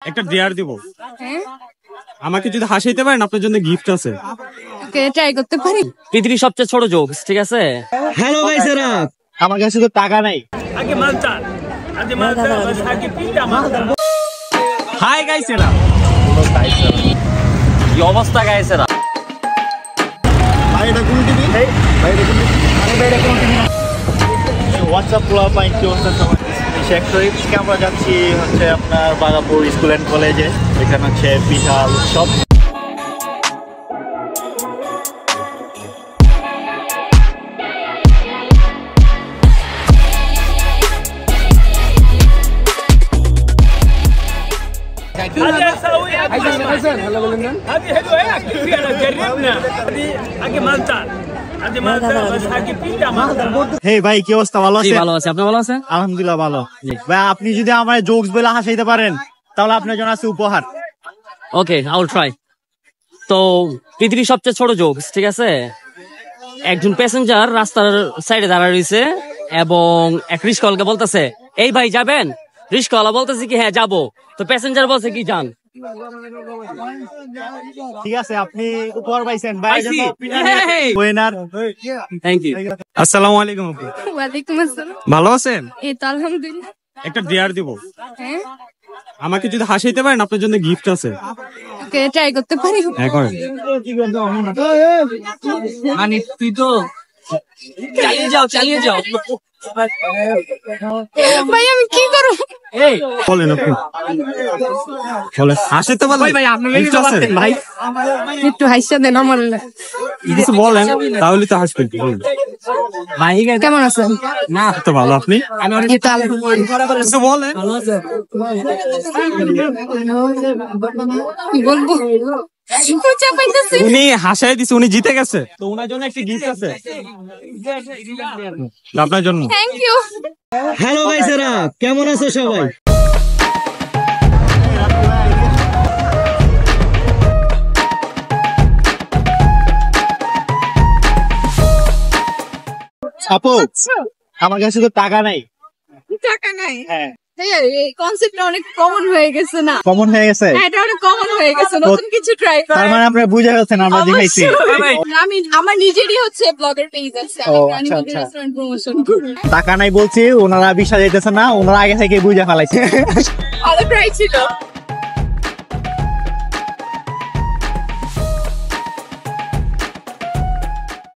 একটা ডেয়ার দিব। আমাকে যদি হাসাইতে পারেন আপনার জন্য গিফট আছে। ওকে, ট্রাই করতে পারি। পৃথিবীর সবচেয়ে ছোট জোকস, ঠিক আছে? হ্যালো গাইসেরা, আমার কাছে তো টাকা নাই। হাই গাইসেরা। কি অবস্থা গাইসেরা? ভাই এটা কোন টিভি? ভাই এটা কোন টিভি? ভাই এটা কোন টিভি? হোয়াটসঅ্যাপ ক্লাব পাইন কি অবস্থা সবার? সেক্টরে আমরা যাচ্ছি হচ্ছে আপনার বাগাপুর স্কুল এন্ড কলেজে। এখানে হচ্ছে বিশাল উৎসব। হে ভাই কি অবস্থা? ভালো আছেন? ভালো আছে, আপনি ভালো আছেন? আলহামদুলিল্লাহ ভালো। ভাই আপনি যদি আমার জোকস বলে হাসাইতে পারেন তাহলে আপনার জন্য আছে উপহার। ওকে, আই উইল ট্রাই। তো পৃথিবীর সবচেয়ে ছোট জোকস, ঠিক আছে? একজন প্যাসেঞ্জার রাস্তার সাইডে দাঁড়ায় রয়েছে এবং এক রিস্কাওয়ালাকে বলতেছে, এই ভাই যাবেন? রিস্কাওয়ালা বলতেছে কি হ্যাঁ যাবো। তো প্যাসেঞ্জার বলছে কি যান। ঠিক আছে, আপনি উপহার পাইছেন ভাই। Thank you. আসসালামু আলাইকুম আপু। ওয়ালাইকুম আসসালাম। ভালো আছেন? এই তো আলহামদুলিল্লাহ। একটা ডেয়ার দিব। হ্যাঁ, আমাকে যদি হাসাইতে পারেন আপনার জন্য গিফট আছে। ওকে, ট্রাই করতে পারি। হ্যাঁ করেন। তুই তো চালিয়ে যাও। ভাই আমি কি করব? এই বলেন আপনি। বলেন হাসাইতে পারবেন? ভাই আপনার gift আছে? ভাই একটু হাসিয়ে দেন আমার। কিছু বলেন তাহলে তো হাসবেন। বলেন। ভাই কেমন আছেন? না তো ভালো, আপনি? এই তো আলহামদুলিল্লাহ। কিছু বলেন। কি বলবো? খুঁজে পাইতেছি। উনি হাসাই দিছে, উনি জিতে গেছে, তো ওনার জন্য একটা গিফট আছে আপনার জন্য। Thank you. হ্যালো গাইসেরা, কেমন আছো সবাই? আপু আমার কাছে তো টাকা নাই। টাকা নাই? হ্যাঁ। এই কনসেপ্টটা অনেক কমন হয়ে গেছে না? কমন হয়ে গেছে? হ্যাঁ, এটা অনেক কমন হয়ে গেছে। নতুন কিছু ট্রাই কর। তার মানে আপনারা বুঝে গেছেন আমরা দেখাইছি। আমি আমার নিজেরই হচ্ছে ব্লগার পেজ আছে। ও, আমি আচ্ছা, প্রাণী আচ্ছা। রেস্টুরেন্ট প্রমোশন করি। টাকা নাই বলছি, ওনারা বিশ্বাস যাইতেছে না, ওনারা আগে থেকে বুঝে ফেলাইছে। ভালো ট্রাই ছিল।